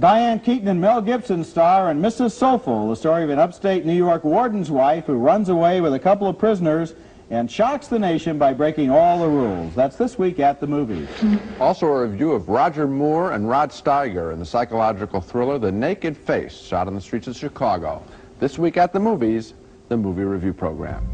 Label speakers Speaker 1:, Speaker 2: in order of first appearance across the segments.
Speaker 1: Diane Keaton and Mel Gibson star in Mrs. Soulful, the story of an upstate New York warden's wife who runs away with a couple of prisoners and shocks the nation by breaking all the rules. That's this week at the movies.
Speaker 2: Also a review of Roger Moore and Rod Steiger in the psychological thriller The Naked Face, shot on the streets of Chicago. This week at the movies, the movie review program.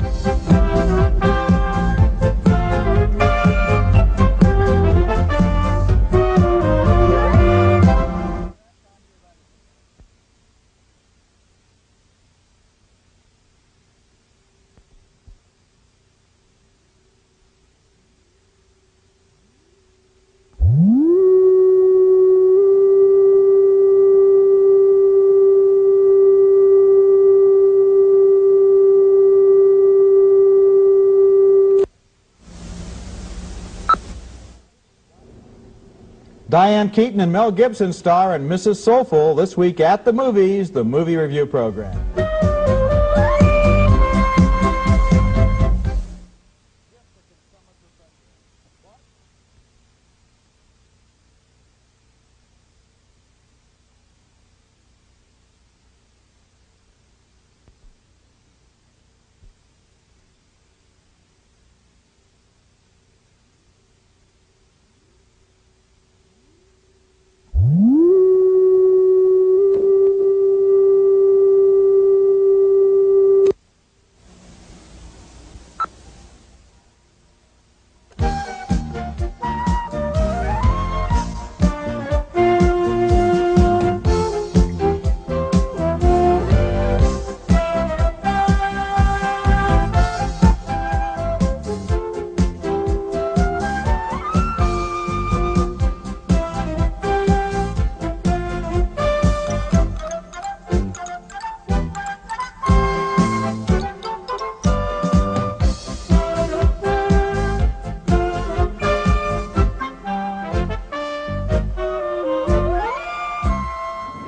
Speaker 1: Diane Keaton and Mel Gibson star in Mrs. Soulful, this week at the movies, the movie review program.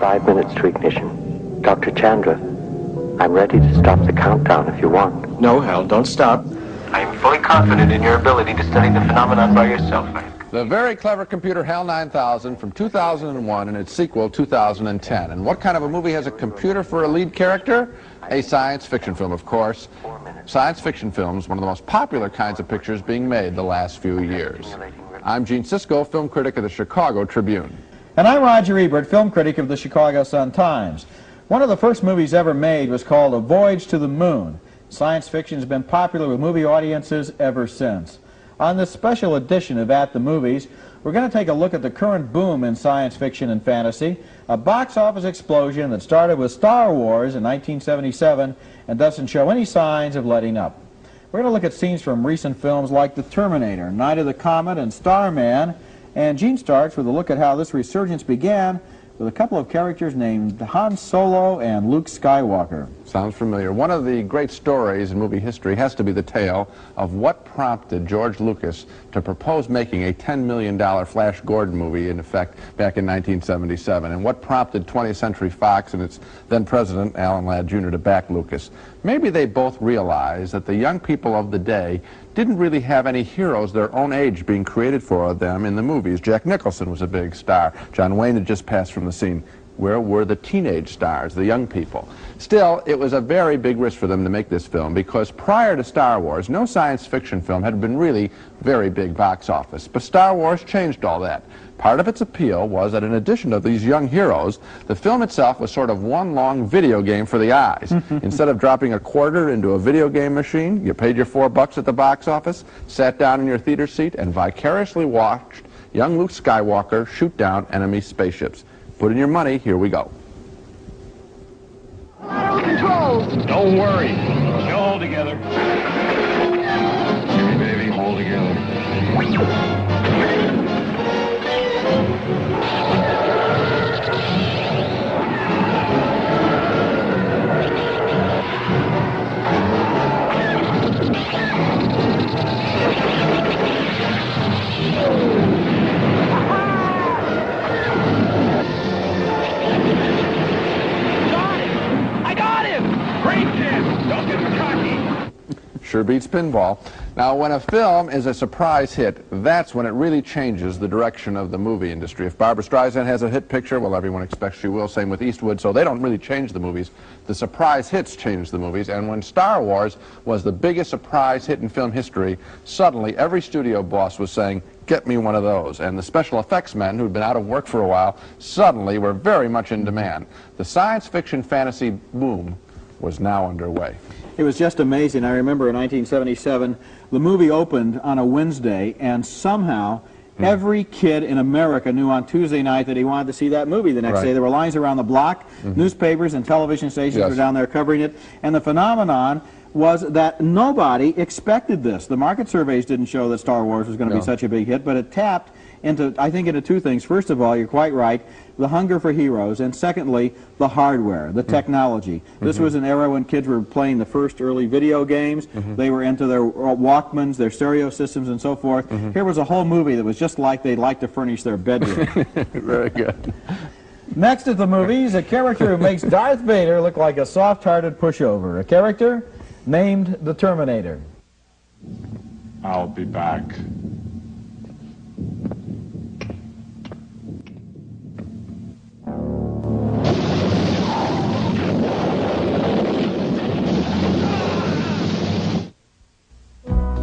Speaker 3: 5 minutes to ignition. Dr. Chandra, I'm ready to stop the countdown if you want.
Speaker 4: No, Hal, don't stop.
Speaker 3: I am fully confident in your ability to study the phenomenon by yourself, Hank.
Speaker 2: The very clever computer HAL 9000 from 2001 and its sequel 2010. And what kind of a movie has a computer for a lead character? A science fiction film, of course. Science fiction films, one of the most popular kinds of pictures being made the last few years. I'm Gene Siskel, film critic of the Chicago Tribune.
Speaker 1: And I'm Roger Ebert, film critic of the Chicago Sun-Times. One of the first movies ever made was called A Voyage to the Moon. Science fiction has been popular with movie audiences ever since. On this special edition of At the Movies, we're going to take a look at the current boom in science fiction and fantasy, a box office explosion that started with Star Wars in 1977 and doesn't show any signs of letting up. We're going to look at scenes from recent films like The Terminator, Night of the Comet, and Starman, and Gene starts with a look at how this resurgence began with a couple of characters named Han Solo and Luke Skywalker.
Speaker 2: Sounds familiar. One of the great stories in movie history has to be the tale of what prompted George Lucas to propose making a $10 million Flash Gordon movie, in effect, back in 1977, and what prompted 20th Century Fox and its then president, Alan Ladd Jr., to back Lucas. Maybe they both realized that the young people of the day didn't really have any heroes their own age being created for them in the movies. Jack Nicholson was a big star. John Wayne had just passed from the scene. Where were the teenage stars, the young people? Still, it was a very big risk for them to make this film because prior to Star Wars, no science fiction film had been really very big box office. But Star Wars changed all that. Part of its appeal was that in addition to these young heroes, the film itself was sort of one long video game for the eyes. Instead of dropping a quarter into a video game machine, you paid your $4 at the box office, sat down in your theater seat, and vicariously watched young Luke Skywalker shoot down enemy spaceships. Put in your money, here we go.
Speaker 5: Control! Don't worry. She'll hold together. Jimmy, baby, hold together.
Speaker 2: Sure beats pinball. Now, when a film is a surprise hit, that's when it really changes the direction of the movie industry. If Barbra Streisand has a hit picture, well, everyone expects she will. Same with Eastwood, so they don't really change the movies. The surprise hits change the movies, and when Star Wars was the biggest surprise hit in film history, suddenly every studio boss was saying, get me one of those. And the special effects men, who'd been out of work for a while, suddenly were very much in demand. The science fiction fantasy boom was now underway.
Speaker 1: It was just amazing. I remember in 1977, the movie opened on a Wednesday, and somehow every kid in America knew on Tuesday night that he wanted to see that movie the next day. There were lines around the block, newspapers and television stations were down there covering it, and the phenomenon was that nobody expected this. The market surveys didn't show that Star Wars was going to be such a big hit, but it tapped into, I think, into two things. First of all, you're quite right, the hunger for heroes, and secondly, the hardware, the technology. This was an era when kids were playing the first early video games. They were into their Walkmans, their stereo systems, and so forth. Here was a whole movie that was just like they'd like to furnish their bedroom.
Speaker 2: Very good.
Speaker 1: Next at the movies, a character who makes Darth Vader look like a soft-hearted pushover. A character named the Terminator.
Speaker 5: I'll be back.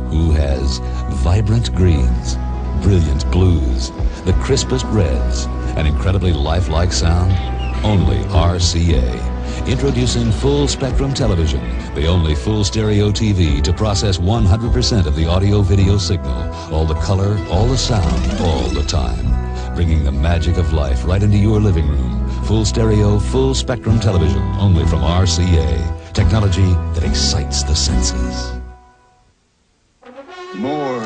Speaker 4: Who has vibrant greens, brilliant blues, the crispest reds, an incredibly lifelike sound? Only RCA. Introducing Full Spectrum Television, the only full stereo TV to process 100% of the audio-video signal. All the color, all the sound, all the time. Bringing the magic of life right into your living room. Full stereo, full spectrum television, only from RCA. Technology that excites the senses.
Speaker 6: More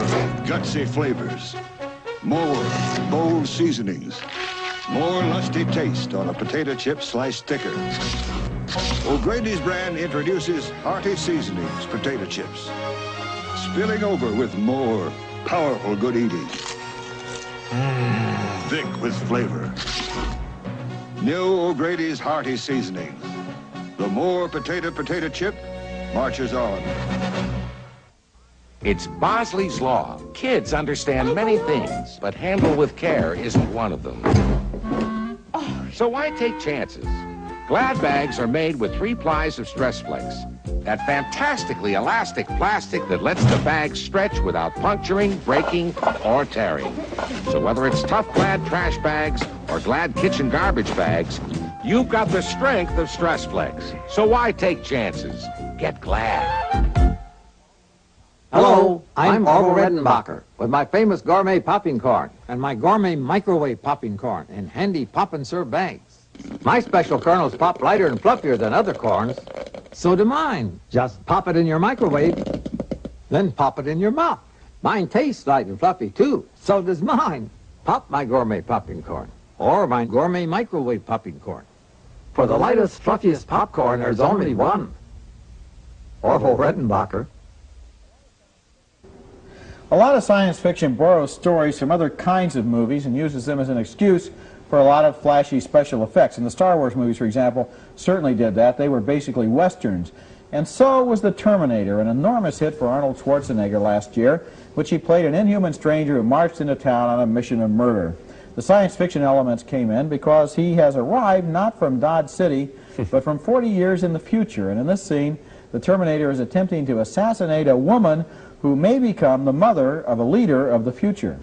Speaker 6: gutsy flavors, more bold seasonings, more lusty taste on a potato chip sliced thicker. O'Grady's brand introduces hearty seasonings potato chips, spilling over with more powerful good eating. Thick with flavor. New O'Grady's hearty seasonings. The more potato chip marches on.
Speaker 7: It's Bosley's Law. Kids understand many things, but handle with care isn't one of them. So why take chances? Glad bags are made with 3 plies of Stress Flex, that fantastically elastic plastic that lets the bag stretch without puncturing, breaking, or tearing. So whether it's tough Glad trash bags or Glad kitchen garbage bags, you've got the strength of Stress Flex. So why take chances? Get Glad.
Speaker 8: Hello, I'm Orville Redenbacher with my famous gourmet popping corn and my gourmet microwave popping corn in handy pop and serve bags. My special kernels pop lighter and fluffier than other corns. So do mine. Just pop it in your microwave, then pop it in your mouth. Mine tastes light and fluffy too. So does mine. Pop my gourmet popping corn or my gourmet microwave popping corn. For the lightest, fluffiest popcorn, there's only one. Orville Redenbacher.
Speaker 1: A lot of science fiction borrows stories from other kinds of movies and uses them as an excuse for a lot of flashy special effects. And the Star Wars movies, for example, certainly did that. They were basically westerns. And so was The Terminator, an enormous hit for Arnold Schwarzenegger last year, which he played an inhuman stranger who marched into town on a mission of murder. The science fiction elements came in because he has arrived not from Dodge City, but from 40 years in the future. And in this scene, the Terminator is attempting to assassinate a woman who may become the mother of a leader of the future.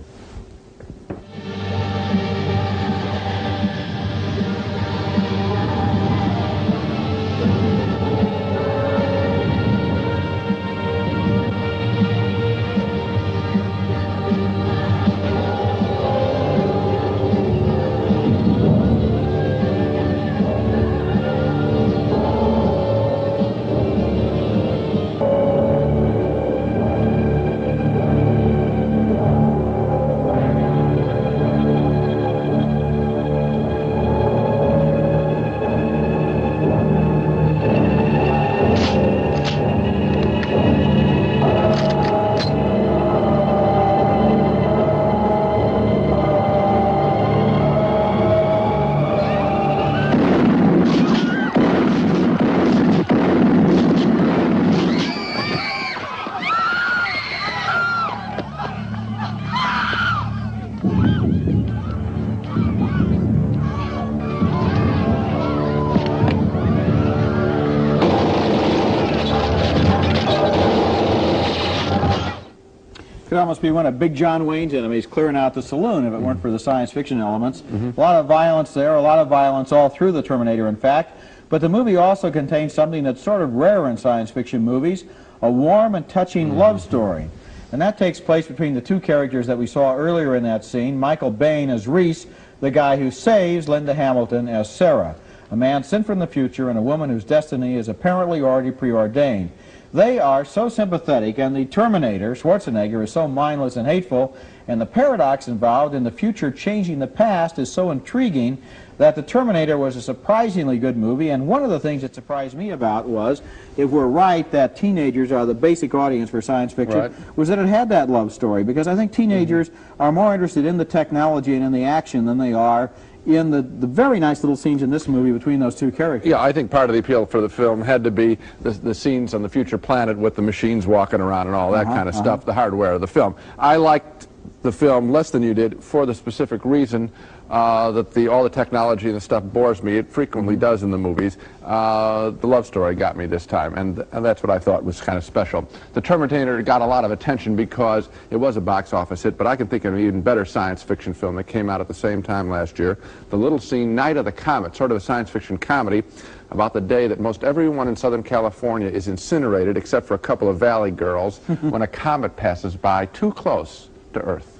Speaker 1: almost be one of Big John Wayne's enemies clearing out the saloon if it weren't for the science fiction elements. A lot of violence there, a lot of violence all through the Terminator, in fact. But the movie also contains something that's sort of rare in science fiction movies, a warm and touching love story. And that takes place between the two characters that we saw earlier in that scene, Michael Bain as Reese, the guy who saves Linda Hamilton as Sarah, a man sent from the future and a woman whose destiny is apparently already preordained. They are so sympathetic, and the Terminator, Schwarzenegger, is so mindless and hateful, and the paradox involved in the future changing the past is so intriguing that the Terminator was a surprisingly good movie. And one of the things that surprised me about was, if we're right that teenagers are the basic audience for science fiction, was that it had that love story, because I think teenagers are more interested in the technology and in the action than they are in the very nice little scenes in this movie between those two characters.
Speaker 2: Yeah, I think part of the appeal for the film had to be the scenes on the future planet with the machines walking around and all that kind of stuff, the hardware of the film. I liked the film less than you did for the specific reason that all the technology and the stuff bores me. It frequently does in the movies. The love story got me this time, and that's what I thought was kind of special. The Terminator got a lot of attention because it was a box office hit, but I can think of an even better science fiction film that came out at the same time last year. The little scene, Night of the Comet, sort of a science fiction comedy about the day that most everyone in Southern California is incinerated, except for a couple of valley girls, when a comet passes by too close to Earth.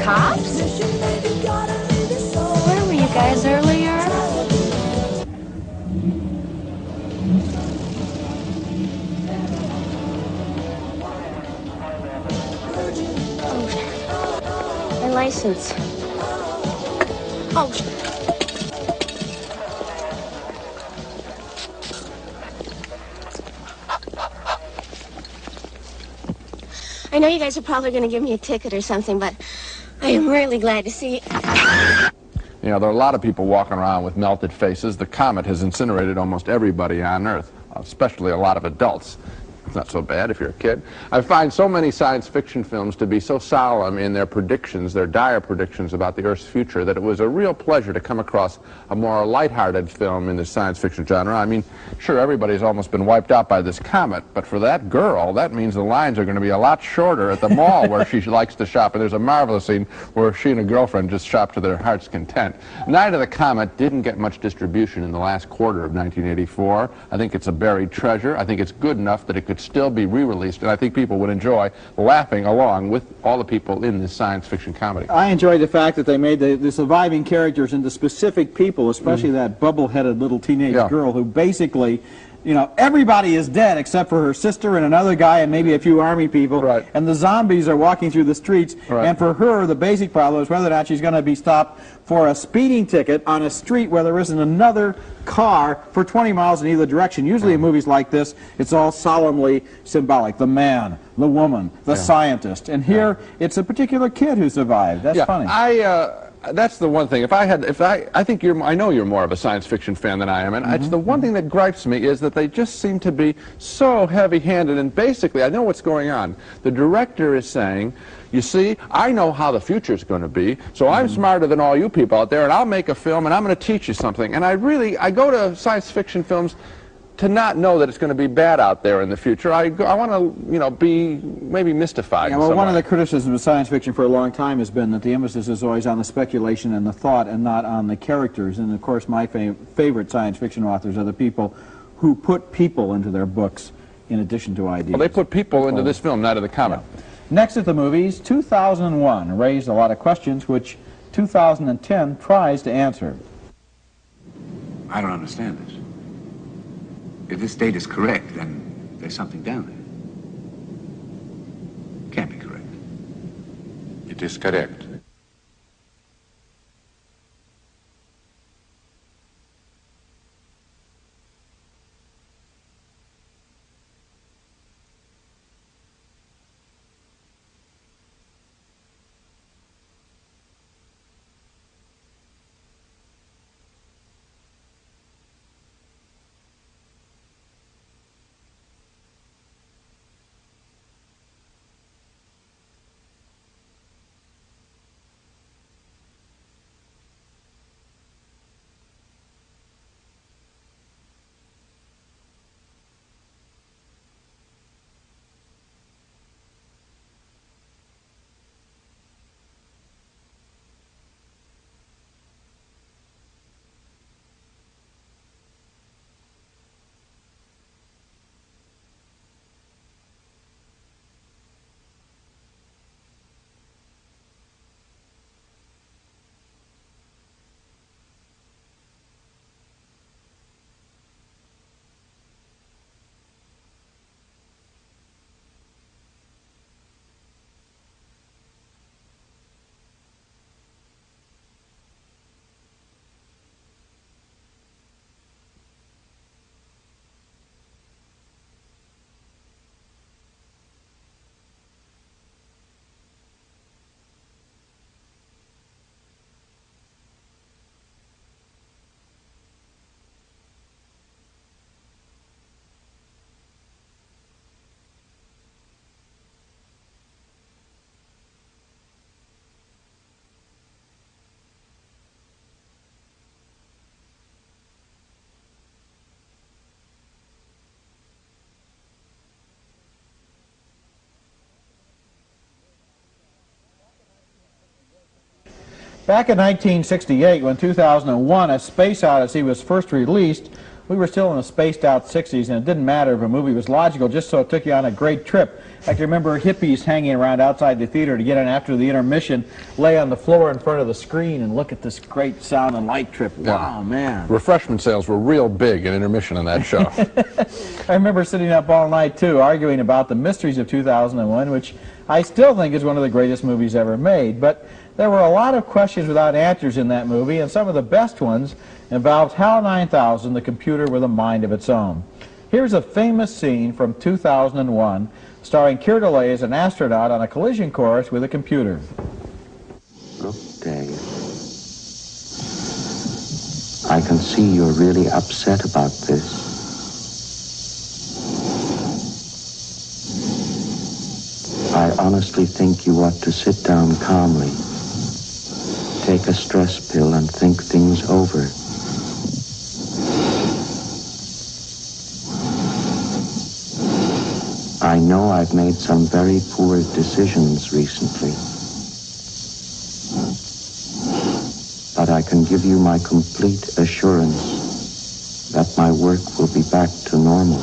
Speaker 9: Cops? Where were you guys earlier? Oh, my license. Oh, I know you guys are probably going to give me a ticket or something, but I am really glad to see you.
Speaker 2: You know, there are a lot of people walking around with melted faces. The comet has incinerated almost everybody on Earth, especially a lot of adults. It's not so bad if you're a kid. I find so many science fiction films to be so solemn in their predictions, their dire predictions about the Earth's future, that it was a real pleasure to come across a more lighthearted film in the science fiction genre. I mean, sure, everybody's almost been wiped out by this comet, but for that girl, that means the lines are going to be a lot shorter at the mall where she likes to shop, and there's a marvelous scene where she and a girlfriend just shop to their heart's content. Night of the Comet didn't get much distribution in the last quarter of 1984. I think it's a buried treasure. I think it's good enough that it could still be re-released, and I think people would enjoy laughing along with all the people in this science fiction comedy.
Speaker 1: I enjoyed the fact that they made the surviving characters into specific people, especially that bubble-headed little teenage girl who basically, you know, everybody is dead except for her sister and another guy and maybe a few army people, and the zombies are walking through the streets, and for her the basic problem is whether or not she's going to be stopped for a speeding ticket on a street where there isn't another car for 20 miles in either direction. Usually in movies like this, it's all solemnly symbolic. The man, the woman, the scientist. And here, it's a particular kid who survived. That's funny.
Speaker 2: That's the one thing. I think I know you're more of a science fiction fan than I am, and it's the one thing that gripes me is that they just seem to be so heavy-handed, and basically, I know what's going on. The director is saying, you see, I know how the future's going to be, so I'm smarter than all you people out there, and I'll make a film, and I'm going to teach you something. And I go to science fiction films to not know that it's going to be bad out there in the future. I want to, you know, be maybe mystified.
Speaker 1: Yeah, well, one of the criticisms of science fiction for a long time has been that the emphasis is always on the speculation and the thought and not on the characters. And of course, my favorite science fiction authors are the people who put people into their books in addition to ideas.
Speaker 2: Well, they put people into this film, Night of the Comet.
Speaker 1: Yeah. Next at the movies, 2001 raised a lot of questions which 2010 tries to answer.
Speaker 10: I don't understand this. If this date is correct, then there's something down there. Can't be correct.
Speaker 7: It is correct.
Speaker 1: Back in 1968, when 2001, A Space Odyssey was first released, we were still in the spaced-out 60s, and it didn't matter if a movie was logical, just so it took you on a great trip. I can remember hippies hanging around outside the theater to get in after the intermission, lay on the floor in front of the screen and look at this great sound and light trip. Wow, man.
Speaker 2: Refreshment sales were real big in intermission on that show.
Speaker 1: I remember sitting up all night, too, arguing about the mysteries of 2001, which I still think is one of the greatest movies ever made. But there were a lot of questions without answers in that movie, and some of the best ones involved HAL 9000, the computer with a mind of its own. Here's a famous scene from 2001, starring Keir Dullea as an astronaut on a collision course with a computer.
Speaker 3: Look, Dave. I can see you're really upset about this. I honestly think you ought to sit down calmly, take a stress pill, and think things over. I know I've made some very poor decisions recently, but I can give you my complete assurance that my work will be back to normal.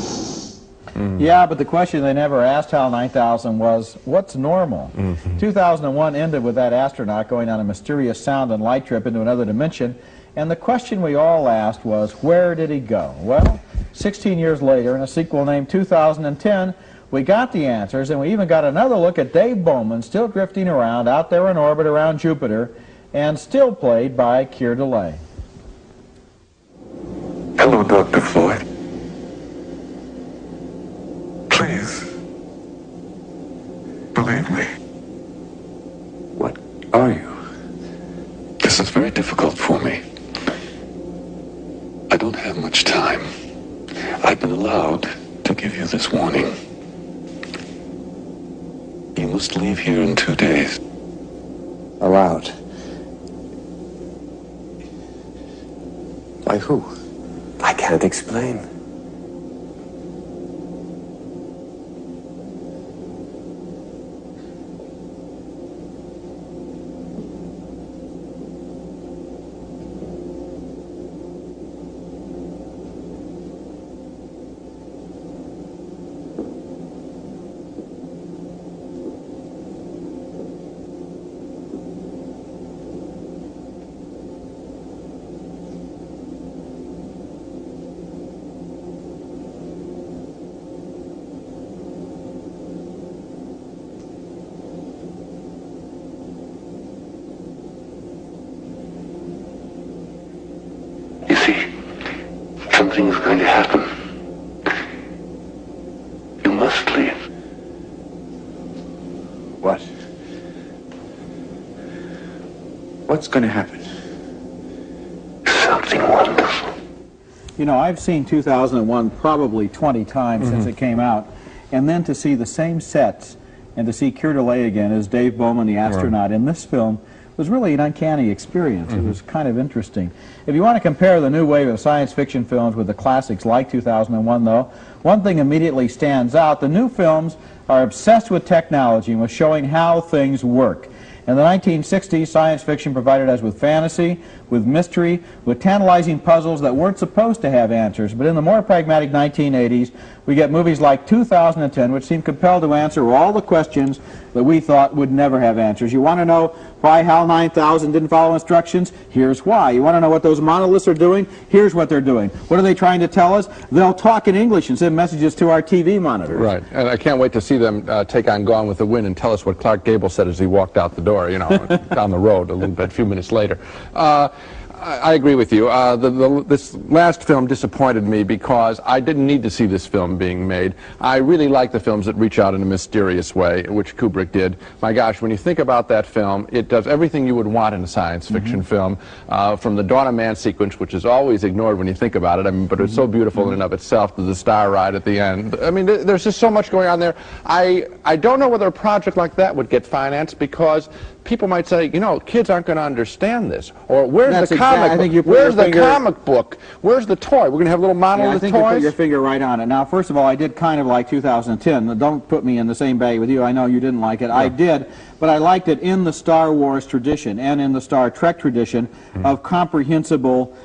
Speaker 1: Yeah, but the question they never asked HAL 9000 was, what's normal? 2001 ended with that astronaut going on a mysterious sound and light trip into another dimension, and the question we all asked was, where did he go? Well, 16 years later, in a sequel named 2010, we got the answers, and we even got another look at Dave Bowman still drifting around out there in orbit around Jupiter, and still played by Keir Dullea.
Speaker 10: Hello, Dr. Floyd. Please, believe me. What are you? This is very difficult for me. I don't have much time. I've been allowed to give you this warning. You must leave here in 2 days.
Speaker 11: Allowed? By who? I can't explain.
Speaker 10: Something's going to happen. You must leave.
Speaker 11: What? What's going to happen?
Speaker 10: Something wonderful.
Speaker 1: You know, I've seen 2001 probably 20 times since it came out, and then to see the same sets and to see Keir Dullea again as Dave Bowman, the astronaut, in this film was really an uncanny experience. It was kind of interesting. If you want to compare the new wave of science fiction films with the classics like 2001, though, one thing immediately stands out. The new films are obsessed with technology and with showing how things work. In the 1960s, science fiction provided us with fantasy, with mystery, with tantalizing puzzles that weren't supposed to have answers. But in the more pragmatic 1980s, we get movies like 2010, which seem compelled to answer all the questions that we thought would never have answers. You want to know why HAL 9000 didn't follow instructions? Here's why. You want to know what those monoliths are doing? Here's what they're doing. What are they trying to tell us? They'll talk in English and send messages to our TV monitors.
Speaker 2: Right, and I can't wait to see them take on Gone with the Wind and tell us what Clark Gable said as he walked out the door, you know, down the road a few minutes later. I agree with you. This last film disappointed me because I didn't need to see this film being made. I really like the films that reach out in a mysterious way, which Kubrick did. My gosh, when you think about that film, it does everything you would want in a science fiction film, from the Dawn of Man sequence, which is always ignored when you think about it, I mean, but it's so beautiful in and of itself, to the star ride at the end. I mean, there's just so much going on there. I don't know whether a project like that would get financed because people might say, you know, kids aren't going to understand this. Or where's the comic book? Where's the comic book? Where's the toy? We're going to have little monolith toys?
Speaker 1: I think you put your finger right on it. Now, first of all, I did kind of like 2010. Don't put me in the same bag with you. I know you didn't like it. I did. but I liked it in the Star Wars tradition and in the Star Trek tradition of comprehensible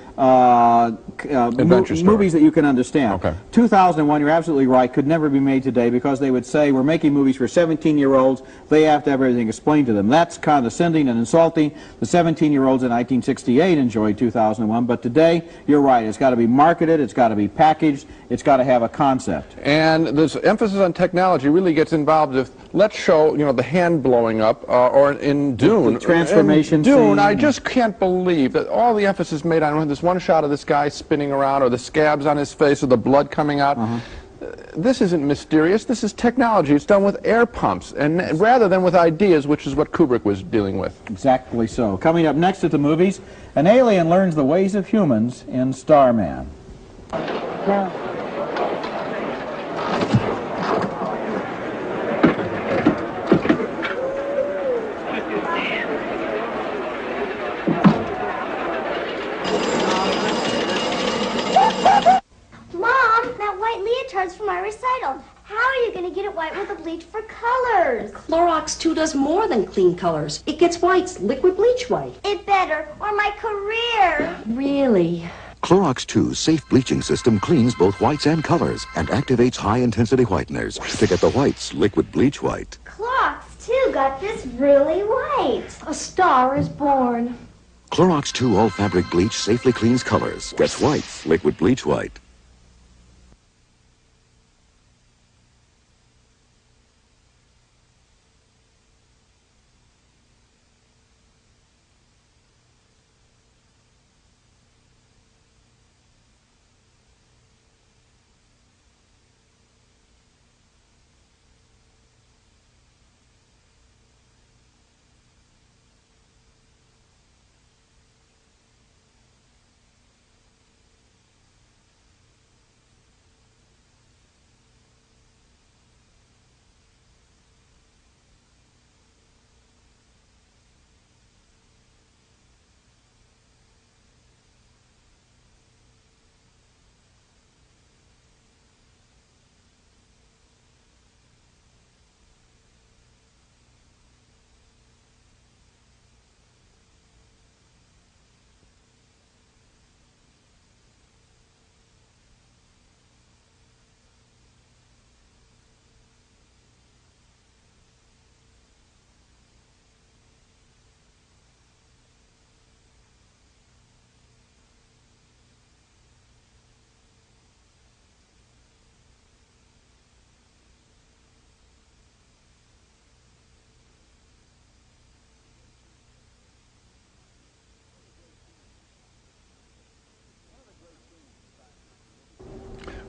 Speaker 1: movies that you can understand.
Speaker 2: Okay.
Speaker 1: 2001, you're absolutely right, could never be made today because they would say we're making movies for 17-year-olds. They have to have everything explained to them. That's condescending and insulting. The 17-year-olds in 1968 enjoyed 2001, but today, you're right, it's got to be marketed, it's got to be packaged, it's got to have a concept.
Speaker 2: And this emphasis on technology really gets involved with, let's show, you know, the hand blowing up, or in Dune.
Speaker 1: The transformation
Speaker 2: in Dune,
Speaker 1: scene.
Speaker 2: I just can't believe that all the emphasis made on this one shot of this guy spinning around, or the scabs on his face, or the blood coming out. This isn't mysterious. This is technology. It's done with air pumps, and rather than with ideas, which is what Kubrick was dealing with.
Speaker 1: Exactly so. Coming up next at the movies, an alien learns the ways of humans in Starman.
Speaker 12: Mom, that white leotard's for my recital. How are you going to get it white with a bleach for colors?
Speaker 13: Clorox 2 does more than clean colors. It gets whites, liquid bleach white.
Speaker 12: It better, or my career.
Speaker 13: Really?
Speaker 14: Clorox 2's safe bleaching system cleans both whites and colors and activates high-intensity whiteners to get the whites liquid bleach white.
Speaker 12: Clorox 2 got this really white.
Speaker 13: A star is born.
Speaker 14: Clorox 2 all-fabric bleach safely cleans colors, gets whites liquid bleach white.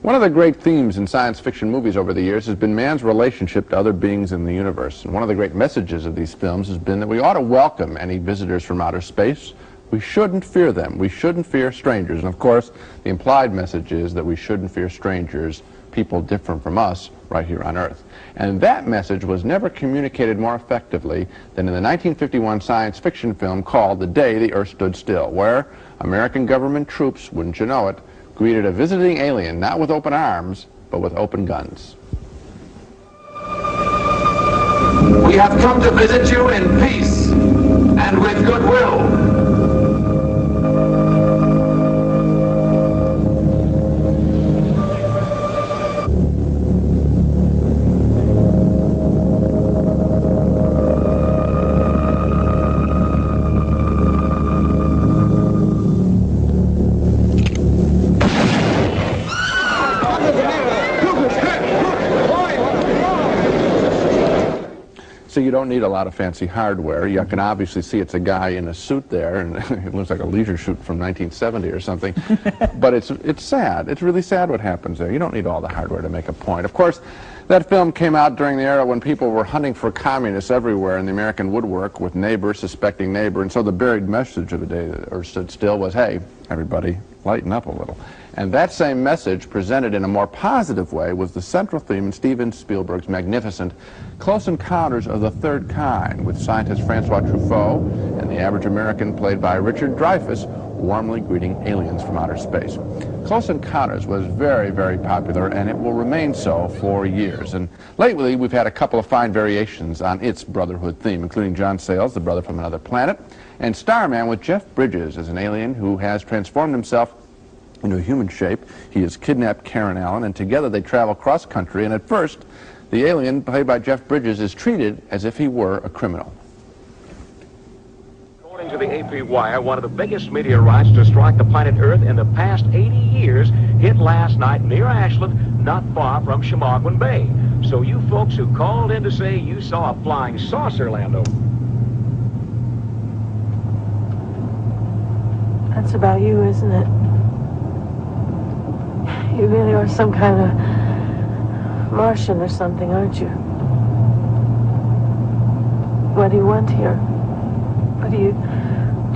Speaker 2: One of the great themes in science fiction movies over the years has been man's relationship to other beings in the universe. And one of the great messages of these films has been that we ought to welcome any visitors from outer space. We shouldn't fear them. We shouldn't fear strangers. And of course, the implied message is that we shouldn't fear strangers, people different from us, right here on Earth. And that message was never communicated more effectively than in the 1951 science fiction film called The Day the Earth Stood Still, where American government troops, wouldn't you know it, greeted a visiting alien not with open arms, but with open guns.
Speaker 15: We have come to visit you in peace and with goodwill.
Speaker 2: So you don't need a lot of fancy hardware. You can obviously see it's a guy in a suit there, and it looks like a leisure suit from 1970 or something. But it's sad. It's really sad what happens there. You don't need all the hardware to make a point. Of course, that film came out during the era when people were hunting for communists everywhere in the American woodwork, with neighbor suspecting neighbor. And so the buried message of The Day the Earth Stood Still was, hey, everybody, lighten up a little. And that same message, presented in a more positive way, was the central theme in Steven Spielberg's magnificent Close Encounters of the Third Kind, with scientist Francois Truffaut and the average American, played by Richard Dreyfuss, warmly greeting aliens from outer space. Close Encounters was very, very popular, and it will remain so for years. And lately, we've had a couple of fine variations on its brotherhood theme, including John Sayles, the brother from another planet, and Starman with Jeff Bridges as an alien who has transformed himself into a human shape. He has kidnapped Karen Allen, and together they travel cross-country, and at first, the alien, played by Jeff Bridges, is treated as if he were a criminal.
Speaker 7: According to the AP Wire, one of the biggest meteorites to strike the planet Earth in the past 80 years hit last night near Ashland, not far from Chemagnon Bay. So you folks who called in to say you saw a flying saucer, Lando.
Speaker 16: That's about you, isn't it? You really are some kind of Martian or something, aren't you? What do you want here? What are you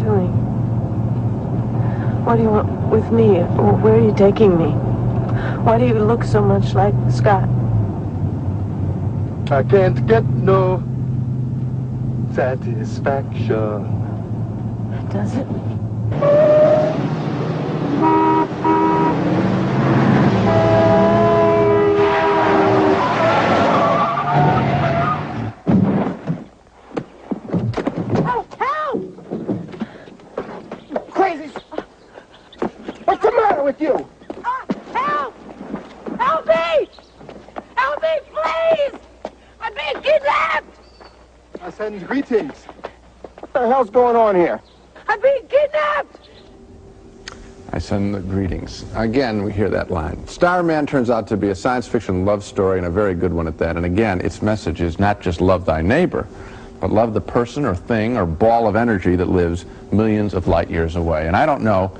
Speaker 16: doing? What do you want with me? Or where are you taking me? Why do you look so much like Scott?
Speaker 17: I can't get no satisfaction.
Speaker 16: Does it?
Speaker 17: With you.
Speaker 18: Help! Help me! Help me, please! I'm being kidnapped!
Speaker 17: I send greetings. What the hell's going on here?
Speaker 18: I'm being kidnapped!
Speaker 2: I send the greetings. Again, we hear that line. Starman turns out to be a science fiction love story, and a very good one at that. And again, its message is not just love thy neighbor, but love the person or thing or ball of energy that lives millions of light years away. And I don't know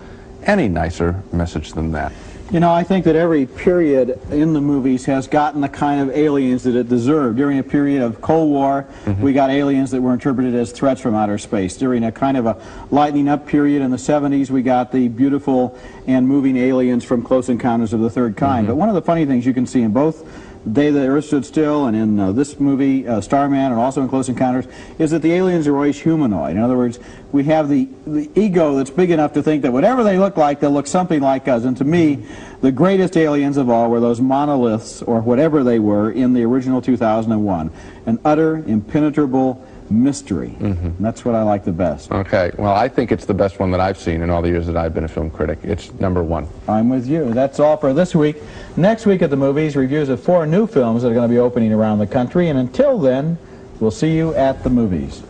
Speaker 2: any nicer message than that.
Speaker 1: You know, I think that every period in the movies has gotten the kind of aliens that it deserved. During a period of Cold War, we got aliens that were interpreted as threats from outer space. During a kind of a lightening up period in the 70s, we got the beautiful and moving aliens from Close Encounters of the Third Kind. But one of the funny things you can see in both Day the Earth Stood Still and in this movie, Starman, and also in Close Encounters, is that the aliens are always humanoid. In other words, we have the ego that's big enough to think that whatever they look like, they'll look something like us. And to me, the greatest aliens of all were those monoliths, or whatever they were, in the original 2001. An utter, impenetrable mystery. And that's what I like the best.
Speaker 2: Okay, well, I think it's the best one that I've seen in all the years that I've been a film critic. It's #1.
Speaker 1: I'm with you. That's all for this week. Next week at the movies, reviews of 4 new films that are going to be opening around the country. And until then, we'll see you at the movies.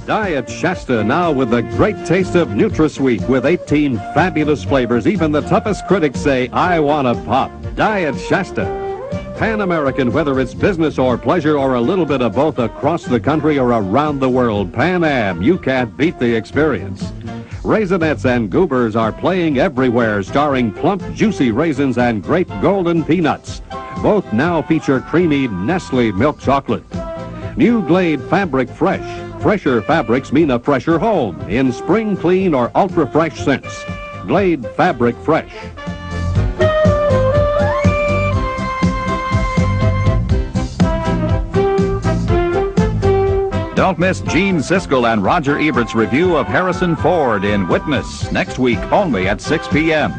Speaker 19: Diet Shasta now with the great taste of NutraSweet with 18 fabulous flavors. Even the toughest critics say, I want a pop. Diet Shasta. Pan-American, whether it's business or pleasure or a little bit of both across the country or around the world. Pan Am, you can't beat the experience. Raisinets and Goobers are playing everywhere, starring plump, juicy raisins and great golden peanuts. Both now feature creamy Nestle milk chocolate. New Glade Fabric Fresh. Fresher fabrics mean a fresher home in spring clean or ultra fresh scents. Glade Fabric Fresh.
Speaker 20: Don't miss Gene Siskel and Roger Ebert's review of Harrison Ford in Witness next week only at 6 p.m.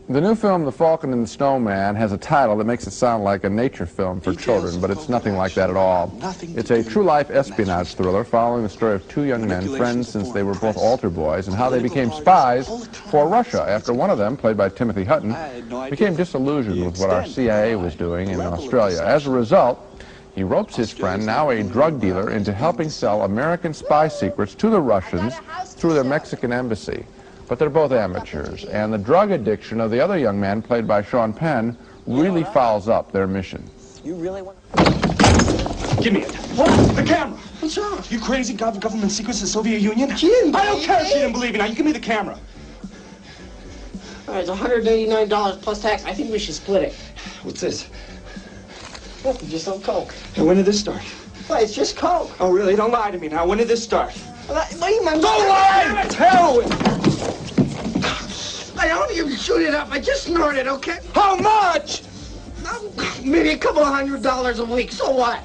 Speaker 2: The new film, The Falcon and the Snowman, has a title that makes it sound like a nature film for children, but it's nothing like that at all. It's a true-life espionage thriller following the story of 2 young men, friends since they were both altar boys, and how they became spies for Russia after one of them, played by Timothy Hutton, became disillusioned with what our CIA was doing in Australia. As a result, he ropes his friend, now a drug dealer, into helping sell American spy secrets to the Russians through their Mexican embassy. But they're both amateurs, and the drug addiction of the other young man, played by Sean Penn, really fouls up their mission.
Speaker 17: You really want...
Speaker 21: Give me it. What? The camera. What's wrong? You crazy? Government secrets of the Soviet Union?
Speaker 17: She didn't
Speaker 21: I don't
Speaker 17: believe
Speaker 21: care
Speaker 17: me.
Speaker 21: if she didn't believe you. Now, you give me the camera.
Speaker 18: All right, it's $189 plus tax. I think we should split it.
Speaker 21: What's this?
Speaker 18: Nothing, just some Coke.
Speaker 21: And when did this start?
Speaker 18: Well, it's just Coke.
Speaker 21: Oh, really? Don't lie to me now. When did this start?
Speaker 18: What do you mean?
Speaker 21: Don't lie! It's heroin!
Speaker 18: I don't even shoot it up. I just snort it, okay?
Speaker 21: How much?
Speaker 18: Maybe a couple of $100 a week. So what?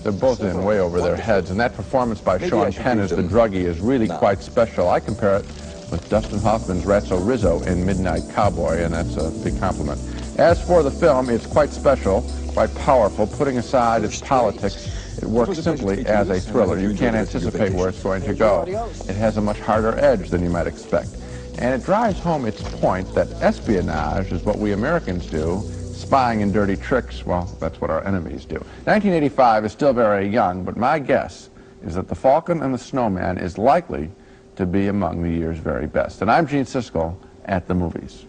Speaker 2: They're both in way over their heads, and that performance by Sean Penn as the druggie is really quite special. I compare it with Dustin Hoffman's Ratso Rizzo in Midnight Cowboy, and that's a big compliment. As for the film, it's quite special, quite powerful. Putting aside its politics, it works simply as a thriller. You can't anticipate where it's going to go. It has a much harder edge than you might expect. And it drives home its point that espionage is what we Americans do. Spying and dirty tricks, well, that's what our enemies do. 1985 is still very young, but my guess is that The Falcon and the Snowman is likely to be among the year's very best. And I'm Gene Siskel at the movies.